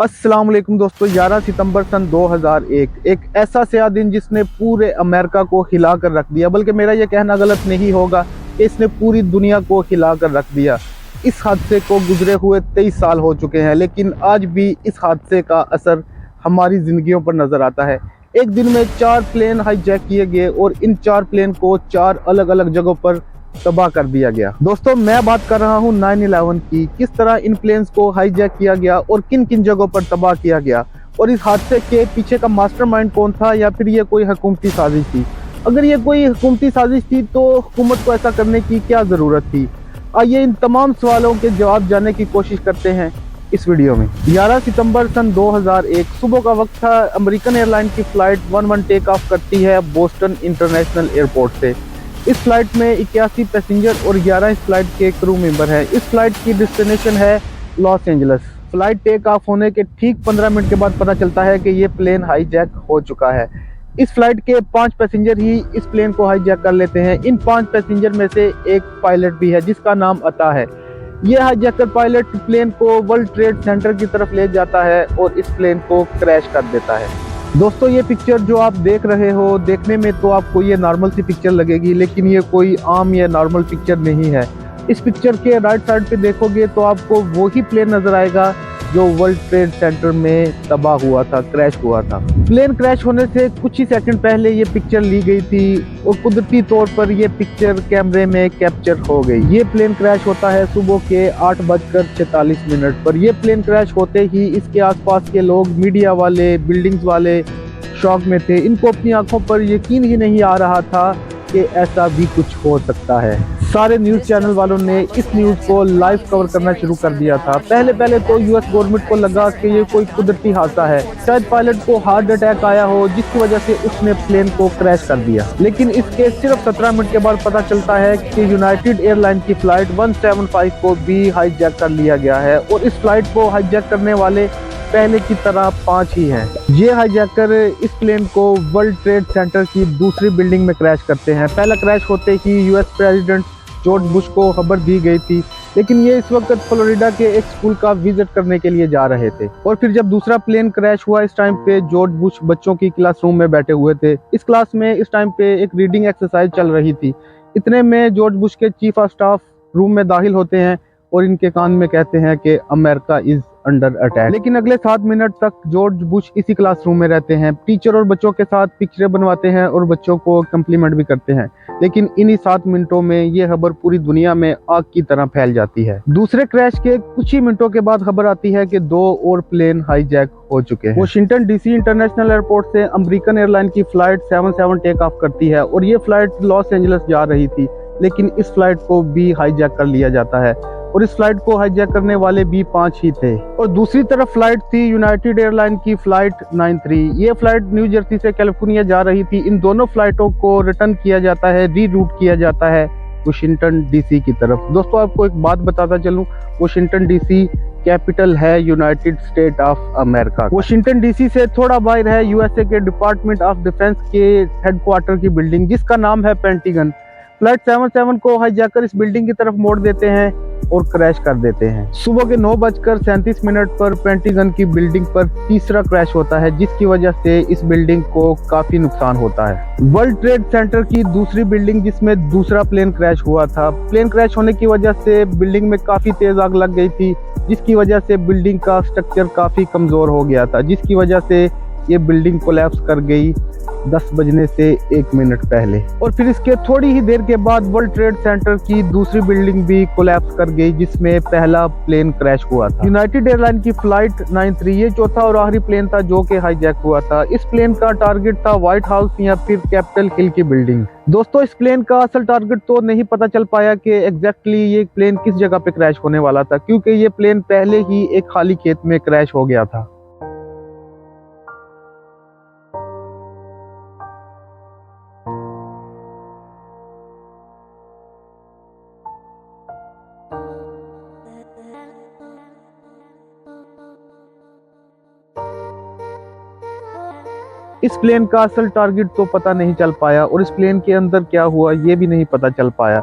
अस्सलाम वालेकुम दोस्तों। 11 सितंबर सन 2001 एक ऐसा स्याह दिन जिसने पूरे अमेरिका को हिला कर रख दिया, बल्कि मेरा यह कहना गलत नहीं होगा कि इसने पूरी दुनिया को हिला कर रख दिया। इस हादसे को गुजरे हुए 23 साल हो चुके हैं, लेकिन आज भी इस हादसे का असर हमारी ज़िंदगियों पर नज़र आता है। एक दिन में 4 प्लेन हाईजैक किए गए और इन 4 प्लेन को 4 अलग अलग जगहों पर तबाह कर दिया गया। दोस्तों, मैं बात कर रहा हूं 9/11 की। किस तरह इन प्लेन्स को हाईजैक किया गया और किन किन जगहों पर तबाह किया गया, और इस हादसे के पीछे का मास्टरमाइंड कौन था, या फिर ये कोई हुकूमती साजिश थी। अगर ये कोई हुकूमती साजिश थी तो हुकूमत को ऐसा करने की क्या ज़रूरत थी। आइए इन तमाम सवालों के जवाब जानने की कोशिश करते हैं इस वीडियो में। 11 सितंबर सन 2001 सुबह का वक्त था। अमेरिकन एयरलाइन की फ़्लाइट 11 टेक ऑफ करती है बोस्टन इंटरनेशनल एयरपोर्ट से। इस फ्लाइट में 81 पैसेंजर और 11 इस फ्लाइट के क्रू मेंबर हैं। इस फ्लाइट की डेस्टिनेशन है Los Angeles. Flight take off होने के ठीक 15 मिनट के बाद पता चलता है कि ये प्लेन हाईजैक हो चुका है। इस फ्लाइट के 5 पैसेंजर ही इस प्लेन को हाईजैक कर लेते हैं। इन 5 पैसेंजर में से एक पायलट भी है जिसका नाम अता है। ये हाईजैकर पायलट प्लेन को वर्ल्ड ट्रेड सेंटर की तरफ ले जाता है और इस प्लेन को क्रैश कर देता है। दोस्तों, ये पिक्चर जो आप देख रहे हो, देखने में तो आपको ये नॉर्मल सी पिक्चर लगेगी, लेकिन ये कोई आम या नॉर्मल पिक्चर नहीं है। इस पिक्चर के राइट साइड पे देखोगे तो आपको वही प्लेन नजर आएगा जो वर्ल्ड ट्रेड सेंटर में तबाह हुआ था, क्रैश हुआ था। प्लेन क्रैश होने से कुछ ही सेकंड पहले ये पिक्चर ली गई थी और कुदरती तौर पर ये पिक्चर कैमरे में कैप्चर हो गई। ये प्लेन क्रैश होता है सुबह के 8:46 पर। यह प्लेन क्रैश होते ही इसके आसपास के लोग, मीडिया वाले, बिल्डिंग्स वाले शॉक में थे। इनको अपनी आंखों पर यकीन ही नहीं आ रहा था कि ऐसा भी कुछ हो सकता है। सारे न्यूज़ चैनल वालों ने इस न्यूज़ को लाइव कवर करना शुरू कर दिया था। पहले तो यूएस गवर्नमेंट को लगा कि ये कोई कुदरती हादसा है, शायद पायलट को हार्ट अटैक आया हो जिसकी वजह से उसने प्लेन को क्रैश कर दिया। लेकिन इसके सिर्फ 17 मिनट के बाद पता चलता है कि यूनाइटेड एयरलाइन की फ्लाइट 175 को भी हाईजैक कर लिया गया है और इस फ्लाइट को हाईजैक करने वाले पहले की तरह 5 ही हैं। ये हाईजैकर इस प्लेन को वर्ल्ड ट्रेड सेंटर की दूसरी बिल्डिंग में क्रैश करते हैं। पहला क्रैश होते ही यूएस प्रेसिडेंट जॉर्ज बुश को खबर दी गई थी, लेकिन ये इस वक्त फ्लोरिडा के एक स्कूल का विजिट करने के लिए जा रहे थे। और फिर जब दूसरा प्लेन क्रैश हुआ, इस टाइम पे जॉर्ज बुश बच्चों की क्लासरूम में बैठे हुए थे। इस क्लास में इस टाइम पे एक रीडिंग एक्सरसाइज चल रही थी। इतने में जॉर्ज बुश के चीफ ऑफ स्टाफ रूम में दाखिल होते हैं और इनके कान में कहते हैं कि अमेरिका इज अंडर अटैक। लेकिन अगले 7 मिनट तक जॉर्ज बुश इसी क्लासरूम में रहते हैं। टीचर और बच्चों के साथ पिक्चरें बनवाते हैं और बच्चों को कम्प्लीमेंट भी करते हैं। लेकिन इन्हीं 7 मिनटों में ये खबर पूरी दुनिया में आग की तरह फैल जाती है। दूसरे क्रैश के कुछ ही मिनटों के बाद खबर आती है कि 2 और प्लेन हाईजैक हो चुके हैं। वाशिंगटन डीसी इंटरनेशनल एयरपोर्ट से अमेरिकन एयरलाइन की फ्लाइट 77 टेक ऑफ करती है और ये फ्लाइट लॉस एंजल्स जा रही थी, लेकिन इस फ्लाइट को भी हाईजैक कर लिया जाता है और इस फ्लाइट को हाईजैक करने वाले भी 5 ही थे। और दूसरी तरफ फ्लाइट थी यूनाइटेड एयरलाइन की फ्लाइट 93। ये फ्लाइट न्यू जर्सी से कैलिफोर्निया जा रही थी। इन दोनों फ्लाइटों को रिटर्न किया जाता है, रीरूट किया जाता है वाशिंगटन डीसी की तरफ। दोस्तों, आपको एक बात बताता चलूं, वाशिंगटन डीसी कैपिटल है United state of America. Washington DC से थोड़ा बाहर है यूएसए के डिपार्टमेंट ऑफ डिफेंस के हेडक्वार्टर की बिल्डिंग, जिसका नाम है पेंटागन। फ्लाइट 77 को हाईजैकर इस बिल्डिंग की तरफ मोड़ देते हैं और क्रैश कर देते हैं। सुबह के 9:37 पर पेंटागन की बिल्डिंग पर तीसरा क्रैश होता है, जिसकी वजह से इस बिल्डिंग को काफी नुकसान होता है। वर्ल्ड ट्रेड सेंटर की दूसरी बिल्डिंग जिसमें दूसरा प्लेन क्रैश हुआ था, प्लेन क्रैश होने की वजह से बिल्डिंग में काफी तेज आग लग गई थी, जिसकी वजह से बिल्डिंग का स्ट्रक्चर काफी कमजोर हो गया था, जिसकी वजह से ये बिल्डिंग कोलैप्स कर गई 10 बजने से 1 मिनट पहले। और फिर इसके थोड़ी ही देर के बाद वर्ल्ड ट्रेड सेंटर की दूसरी बिल्डिंग भी कोलैप्स कर गई, जिसमें पहला प्लेन क्रैश हुआ था। यूनाइटेड एयरलाइन की फ्लाइट 93 ये चौथा और आखिरी प्लेन था जो कि हाईजैक हुआ था। इस प्लेन का टारगेट था व्हाइट हाउस या फिर कैपिटल हिल की बिल्डिंग। दोस्तों, इस प्लेन का असल टारगेट तो नहीं पता चल पाया कि एग्जैक्टली ये प्लेन किस जगह पे क्रैश होने वाला था, क्योंकि ये प्लेन पहले ही एक खाली खेत में क्रैश हो गया था। इस प्लेन का असल टारगेट तो पता नहीं चल पाया और इस प्लेन के अंदर क्या हुआ ये भी नहीं पता चल पाया।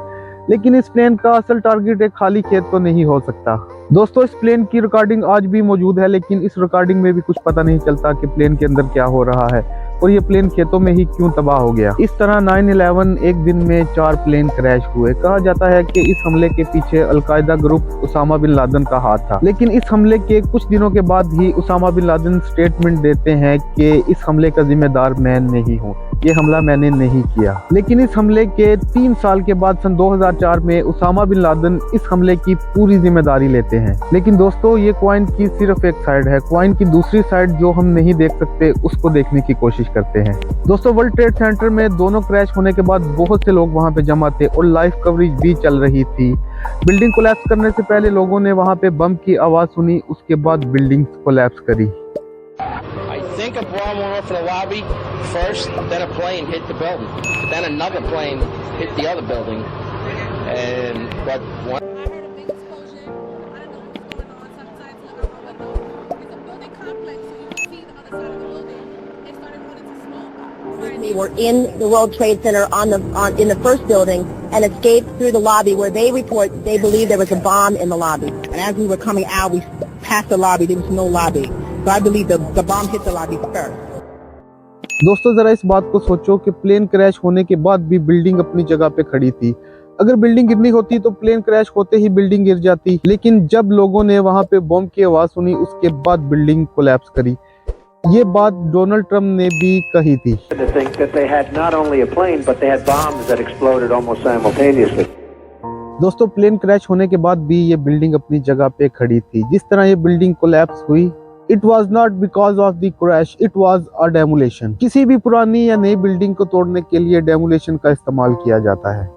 लेकिन इस प्लेन का असल टारगेट एक खाली खेत तो नहीं हो सकता। दोस्तों इस प्लेन की रिकॉर्डिंग आज भी मौजूद है, लेकिन इस रिकॉर्डिंग में भी कुछ पता नहीं चलता कि प्लेन के अंदर क्या हो रहा है और ये प्लेन खेतों में ही क्यों तबाह हो गया। इस तरह 9/11 एक दिन में 4 प्लेन क्रैश हुए। कहा जाता है कि इस हमले के पीछे Al Qaeda group Osama bin Laden का हाथ था, लेकिन इस हमले के कुछ दिनों के बाद ही उसामा बिन लादेन स्टेटमेंट देते हैं कि इस हमले का जिम्मेदार मैं नहीं हूँ, ये हमला मैंने नहीं किया। लेकिन इस हमले के 3 साल के बाद सन 2004 में उसामा बिन लादेन इस हमले की पूरी जिम्मेदारी लेते हैं। लेकिन दोस्तों ये क्वाइन की सिर्फ एक साइड है, क्वाइन की दूसरी साइड जो हम नहीं देख सकते उसको देखने की कोशिश करते हैं। दोस्तों वर्ल्ड ट्रेड सेंटर में दोनों क्रैश होने के बाद बहुत से लोग वहां पे जमा थे और लाइव कवरेज भी चल रही थी। बिल्डिंग कोलैप्स करने से पहले लोगों ने वहां पे बम की आवाज सुनी, उसके बाद बिल्डिंग कोलैप्स करी। I think a bomb went off in the lobby first, then a plane hit the building, then another plane hit the other building, and but one. I heard a big explosion. I don't know what's going on. Sometimes look out my window. It's a building complex, so you can see the other side of the building. It started going into smoke. We were in the World Trade Center in the first building and escaped through the lobby where they report they believe there was a bomb in the lobby. And as we were coming out, we passed the lobby. There was no lobby. So I believe the bomb hit the lobby first. दोस्तों जरा इस बात को सोचो कि plane crash होने के बाद भी बिल्डिंग अपनी जगह पे खड़ी थी। अगर बिल्डिंग गिरनी होती तो प्लेन क्रैश होते ही बिल्डिंग गिर जाती, लेकिन जब लोगों ने वहां पे बम की आवाज सुनी उसके बाद बिल्डिंग कोलैप्स करी। ये बात डोनाल्ड ट्रंप ने भी कही थी। दोस्तों प्लेन क्रैश होने के बाद भी ये बिल्डिंग अपनी जगह पे खड़ी थी। जिस तरह ये बिल्डिंग कोलैप्स हुई, it was not because of the crash, it was a demolition. किसी भी पुरानी या नई बिल्डिंग को तोड़ने के लिए डेमोलेशन का इस्तेमाल किया जाता है।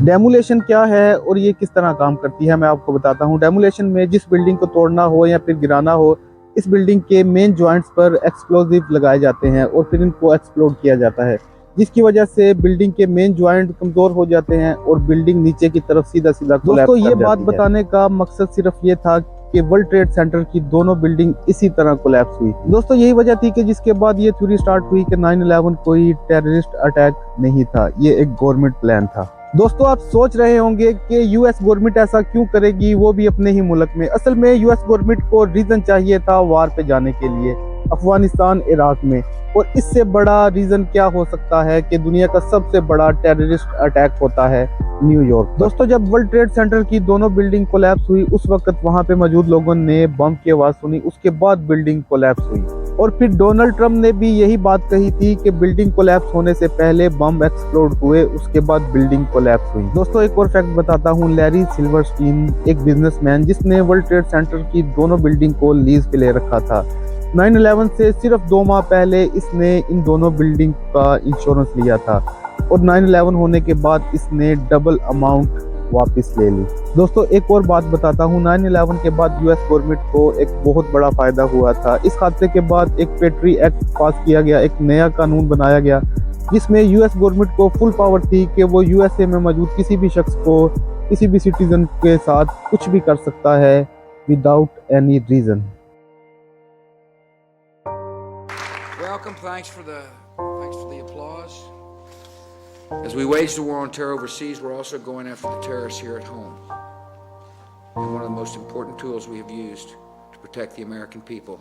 डेमोलेशन क्या है और ये किस तरह काम करती है मैं आपको बताता हूँ। डेमोलेशन में जिस बिल्डिंग को तोड़ना हो या फिर गिराना हो, इस बिल्डिंग के मेन जॉइंट्स पर एक्सप्लोजिव लगाए जाते हैं और फिर इनको एक्सप्लोड किया जाता है, जिसकी वजह से बिल्डिंग के मेन जॉइंट कमजोर हो जाते हैं और बिल्डिंग नीचे की तरफ सीधा सीधा कोलैप्स कर जाती है। दोस्तों ये बात बताने का मकसद सिर्फ ये था कि वर्ल्ड ट्रेड सेंटर की दोनों बिल्डिंग इसी तरह कोलैप्स हुई। दोस्तों यही वजह थी कि जिसके बाद ये थ्योरी स्टार्ट हुई कि 9/11 कोई टेररिस्ट अटैक नहीं था, ये एक गवर्नमेंट प्लान था। दोस्तों आप सोच रहे होंगे कि यूएस गवर्नमेंट ऐसा क्यों करेगी, वो भी अपने ही मुल्क में। असल में यूएस गवर्नमेंट को रीजन चाहिए था वार पे जाने के लिए अफगानिस्तान इराक में, और इससे बड़ा रीजन क्या हो सकता है कि दुनिया का सबसे बड़ा टेररिस्ट अटैक होता है न्यूयॉर्क। दोस्तों जब वर्ल्ड ट्रेड सेंटर की दोनों बिल्डिंग कोलैप्स हुई उस वक्त वहां पे मौजूद लोगों ने बम की आवाज सुनी, उसके बाद बिल्डिंग कोलैप्स हुई। और फिर डोनाल्ड ट्रंप ने भी यही बात कही थी कि बिल्डिंग कोलैप्स होने से पहले बम एक्सप्लोड हुए, उसके बाद बिल्डिंग कोलैप्स हुई। दोस्तों एक और फैक्ट बताता हूँ। लैरी सिल्वरस्टीन एक बिजनेसमैन जिसने वर्ल्ड ट्रेड सेंटर की दोनों बिल्डिंग को लीज पे ले रखा था, 9/11 से सिर्फ 2 माह पहले इसने इन दोनों बिल्डिंग का इंश्योरेंस लिया था और 9/11 होने के बाद इसने डबल अमाउंट वापस ले ली। दोस्तों एक और बात बताता हूँ। 9/11 के बाद यूएस गवर्नमेंट को एक बहुत बड़ा फायदा हुआ था। इस हादसे के बाद एक पेट्री एक्ट पास किया गया, एक नया कानून बनाया गया जिसमें यूएस गवर्नमेंट को फुल पावर थी कि वो यूएसए में मौजूद किसी भी शख्स को, किसी भी सिटीजन के साथ कुछ भी कर सकता है without any reason. Welcome. Thanks for the applause. As we wage the war on terror overseas, we're also going after the terrorists here at home. And one of the most important tools we have used to protect the American people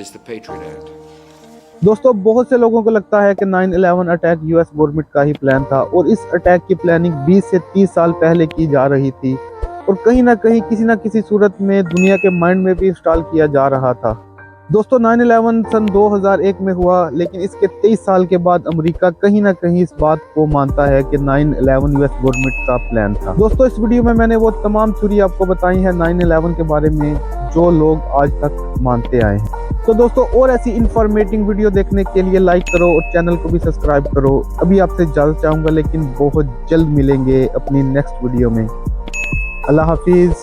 is the Patriot Act. दोस्तों बहुत से लोगों को लगता है कि 9/11 attack US government का ही plan था और इस अटैक की प्लानिंग 20 से 30 साल पहले की जा रही थी और कहीं ना कहीं किसी ना किसी सूरत में दुनिया के माइंड में भी इंस्टॉल किया जा रहा था। दोस्तों 9/11 सन 2001 में हुआ, लेकिन इसके 23 साल के बाद अमेरिका कहीं ना कहीं इस बात को मानता है कि 9/11 यूएस गवर्नमेंट का प्लान था। दोस्तों इस वीडियो में मैंने वो तमाम थ्योरी आपको बताई है 9/11 के बारे में जो लोग आज तक मानते आए हैं। तो दोस्तों और ऐसी इंफॉर्मेटिव वीडियो देखने के लिए लाइक करो और चैनल को भी सब्सक्राइब करो। अभी आपसे इजाजत चाहूँगा, लेकिन बहुत जल्द मिलेंगे अपनी नेक्स्ट वीडियो में। अल्लाह हाफिज।